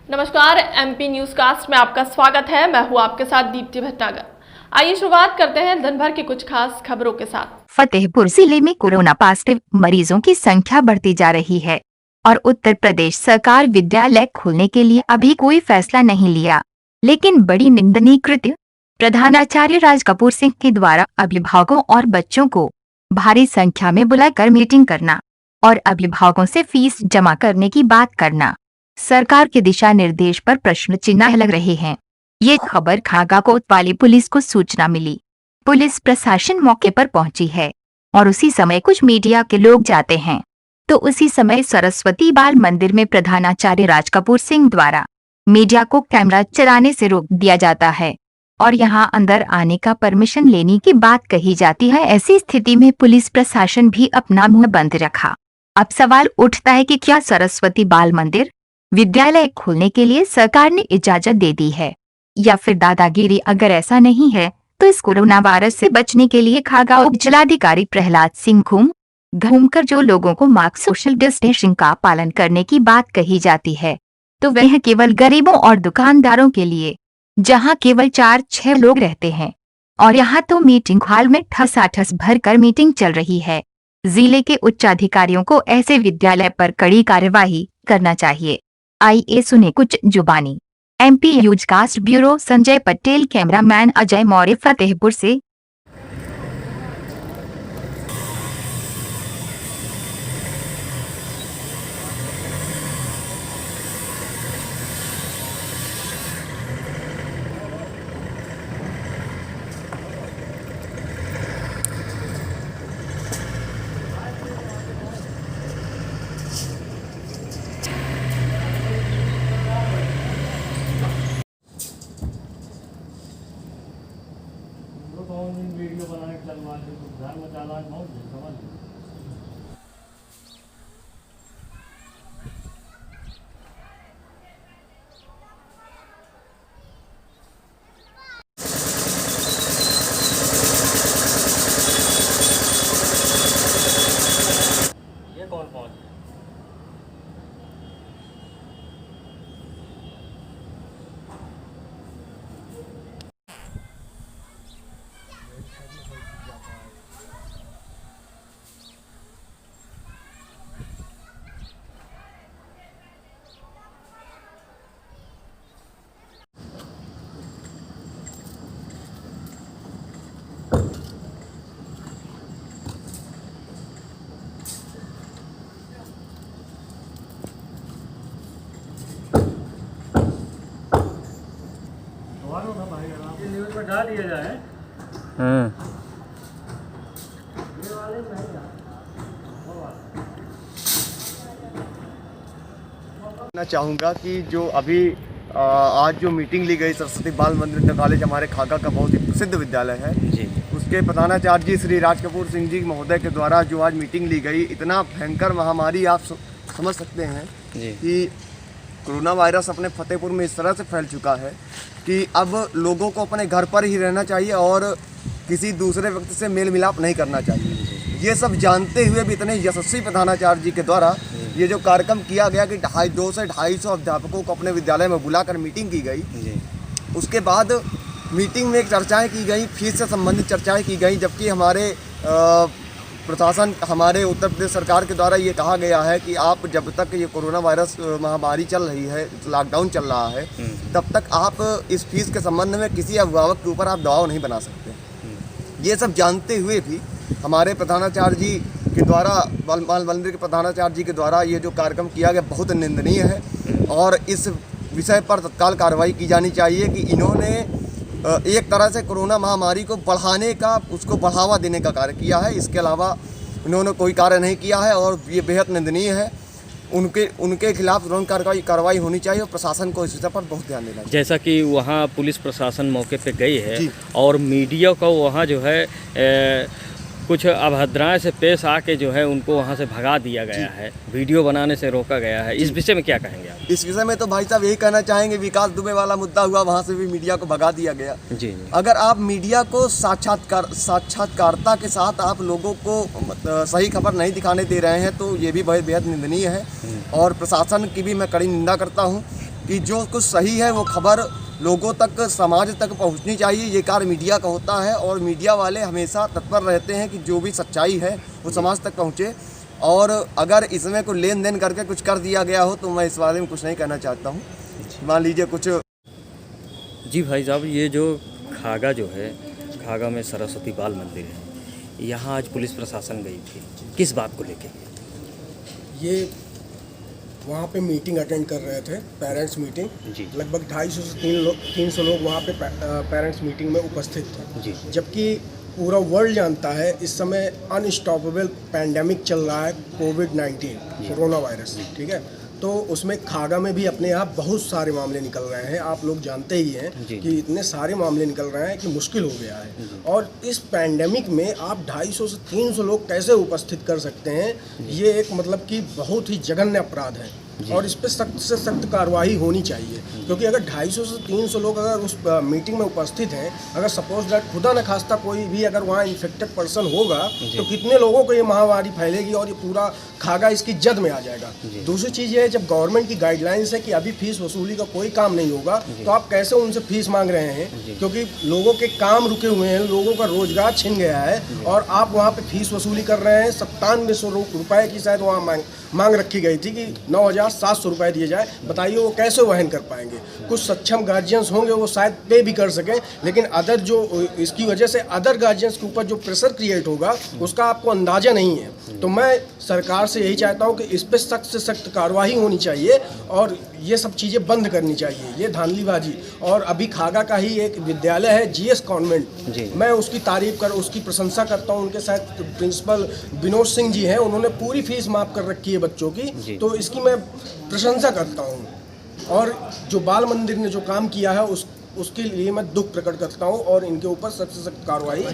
नमस्कार, MP news cast में आपका स्वागत है। मैं हूं आपके साथ दीप्ति भटनागर। आइए शुरुआत करते हैं दिन भर की कुछ खास खबरों के साथ। फतेहपुर जिले में कोरोना पॉजिटिव मरीजों की संख्या बढ़ती जा रही है और उत्तर प्रदेश सरकार विद्यालय खोलने के लिए अभी कोई फैसला नहीं लिया, लेकिन बड़ी निंदनीय कृत्य प्रधानाचार्य राज कपूर सिंह के द्वारा अभिभावकों और बच्चों को भारी संख्या में बुलाकर मीटिंग करना और अभिभावकों से फीस जमा करने की बात करना सरकार के दिशा निर्देश पर प्रश्न चिन्ह लग रहे हैं। ये खबर खागा कोतवाली पुलिस को सूचना मिली। पुलिस प्रशासन मौके पर पहुंची है और उसी समय कुछ मीडिया के लोग जाते हैं, तो उसी समय सरस्वती बाल मंदिर में प्रधानाचार्य राज कपूर सिंह द्वारा मीडिया को कैमरा चलाने से रोक दिया जाता है और यहां अंदर आने का परमिशन लेने की बात कही जाती है। ऐसी स्थिति में पुलिस प्रशासन भी अपना मुंह बंद रखा। अब सवाल उठता है कि क्या सरस्वती बाल मंदिर विद्यालय खोलने के लिए सरकार ने इजाजत दे दी है या फिर दादागिरी? अगर ऐसा नहीं है तो इस कोरोना वायरस से बचने के लिए खागा उप जिलाधिकारी प्रहलाद सिंह घूमकर जो लोगों को मास्क सोशल डिस्टेंसिंग का पालन करने की बात कही जाती है, तो वह केवल गरीबों और दुकानदारों के लिए, जहां केवल 4-6 लोग रहते हैं। और यहां तो मीटिंग हॉल में ठसाठस भरकर मीटिंग चल रही है। जिले के उच्चाधिकारियों को ऐसे विद्यालय पर कड़ी कार्यवाही करना चाहिए। आइए सुने कुछ जुबानी। MP news cast bureau Sanjay Patel, cameraman Ajay Maurya, Fatehpur से। वीडियो बना के चलवा दे तो घर में चालान बहुत समझ। ये कौन कौन न्यूज में डाल दिया जाए। मैं चाहूँगा कि जो अभी आज जो मीटिंग ली गई सरस्वती बाल मंदिर इंटर कॉलेज हमारे खागा का बहुत ही प्रसिद्ध विद्यालय है जी, उसके प्रधानाचार्य जी श्री राज कपूर सिंह जी महोदय के द्वारा जो आज मीटिंग ली गई, इतना भयंकर महामारी आप समझ सकते हैं कि कोरोना वायरस अपने फतेहपुर में इस तरह से फैल चुका है कि अब लोगों को अपने घर पर ही रहना चाहिए और किसी दूसरे व्यक्ति से मेल मिलाप नहीं करना चाहिए। ये सब जानते हुए भी इतने यशस्वी प्रधानाचार्य जी के द्वारा ये जो कार्यक्रम किया गया कि 200 से 250 अध्यापकों को अपने विद्यालय में बुलाकर मीटिंग की गई, उसके बाद मीटिंग में चर्चाएं की गई, फीस से संबंधित चर्चाएं की गई, जबकि हमारे प्रशासन, हमारे उत्तर प्रदेश सरकार के द्वारा ये कहा गया है कि आप जब तक ये कोरोना वायरस महामारी चल रही है, लॉकडाउन चल रहा है, तब तक आप इस फीस के संबंध में किसी अभिभावक के ऊपर आप दबाव नहीं बना सकते। ये सब जानते हुए भी हमारे प्रधानाचार्य जी के द्वारा, बाल मंदिर के प्रधानाचार्य जी के द्वारा ये जो कार्यक्रम किया गया बहुत निंदनीय है और इस विषय पर तत्काल कार्रवाई की जानी चाहिए कि इन्होंने एक तरह से कोरोना महामारी को बढ़ाने का, उसको बढ़ावा देने का कार्य किया है। इसके अलावा इन्होंने कोई कार्य नहीं किया है और ये बेहद निंदनीय है। उनके खिलाफ तुरंत कार्रवाई होनी चाहिए और प्रशासन को इस विषय पर बहुत ध्यान देना चाहिए। जैसा कि वहाँ पुलिस प्रशासन मौके पे गई है और मीडिया को वहाँ जो है कुछ अभद्राएं से पेश आके जो है उनको वहाँ से भगा दिया गया है, वीडियो बनाने से रोका गया है। इस विषय में क्या कहेंगे आप? इस विषय में तो भाई साहब यही कहना चाहेंगे, विकास दुबे वाला मुद्दा हुआ, वहाँ से भी मीडिया को भगा दिया गया। जी। अगर आप मीडिया को साक्षात्कारता के साथ आप लोगों को सही खबर नहीं दिखाने दे रहे हैं तो ये भी बेहद निंदनीय है और प्रशासन की भी मैं कड़ी निंदा करता हूँ कि जो कुछ सही है वो खबर लोगों तक, समाज तक पहुंचनी चाहिए। ये कार्य मीडिया का होता है और मीडिया वाले हमेशा तत्पर रहते हैं कि जो भी सच्चाई है वो समाज तक पहुंचे। और अगर इसमें कोई लेन देन करके कुछ कर दिया गया हो तो मैं इस बारे में कुछ नहीं कहना चाहता हूँ। मान लीजिए कुछ। जी भाई साहब, ये जो खागा जो है, खागा में सरस्वती बाल मंदिर है, यहाँ आज पुलिस प्रशासन गई थी, किस बात को लेके? ये वहाँ पे मीटिंग अटेंड कर रहे थे, पेरेंट्स मीटिंग। जी। लगभग 250 से 300 लोग वहाँ पे पेरेंट्स मीटिंग में उपस्थित थे। जी। जबकि पूरा वर्ल्ड जानता है इस समय अनस्टॉपेबल पैंडेमिक चल रहा है, कोविड-19 कोरोना वायरस, ठीक है। तो उसमें खागा में भी अपने यहाँ बहुत सारे मामले निकल रहे हैं। आप लोग जानते ही हैं कि इतने सारे मामले निकल रहे हैं कि मुश्किल हो गया है। और इस पैंडेमिक में आप 250 से 300 लोग कैसे उपस्थित कर सकते हैं, ये एक मतलब कि बहुत ही जघन्य अपराध है और इस पर सख्त से सख्त कार्रवाई होनी चाहिए। क्योंकि अगर 250 से 300 लोग अगर उस मीटिंग में उपस्थित हैं, अगर सपोज दैट खुदा न खास्ता कोई भी अगर वहाँ इन्फेक्टेड पर्सन होगा तो कितने लोगों को ये महामारी फैलेगी और ये पूरा खागा इसकी जद में आ जाएगा। दूसरी चीज़ ये है, जब गवर्नमेंट की गाइडलाइंस है कि अभी फीस वसूली का कोई काम नहीं होगा, तो आप कैसे उनसे फीस मांग रहे हैं? क्योंकि लोगों के काम रुके हुए हैं, लोगों का रोजगार छिन गया है और आप वहाँ पे फीस वसूली कर रहे हैं। 9700 रुपये की शायद वहाँ मांग रखी गई थी कि 9700 रुपये दिए जाए। बताइए वो कैसे वहन कर पाएंगे? कुछ सक्षम गार्जियंस होंगे वो शायद पे भी कर सकें, लेकिन अदर जो इसकी वजह से अदर गार्जियंस के ऊपर जो प्रेशर क्रिएट होगा उसका आपको अंदाज़ा नहीं है। तो मैं सरकार से यही चाहता हूँ कि इस पर सख्त से सख्त कार्रवाई होनी चाहिए और ये सब चीज़ें बंद करनी चाहिए, ये धांधलीबाजी। और अभी खागा का ही एक विद्यालय है GS कॉन्वेंट, मैं उसकी उसकी प्रशंसा करता हूँ। उनके साथ प्रिंसिपल विनोद सिंह जी हैं, उन्होंने पूरी फीस माफ़ कर रखी है बच्चों की, तो इसकी मैं प्रशंसा करता हूँ। और जो बाल मंदिर ने जो काम किया है उसके लिए मैं दुख प्रकट करता हूँ और इनके ऊपर सख्त से सख्त कार्रवाई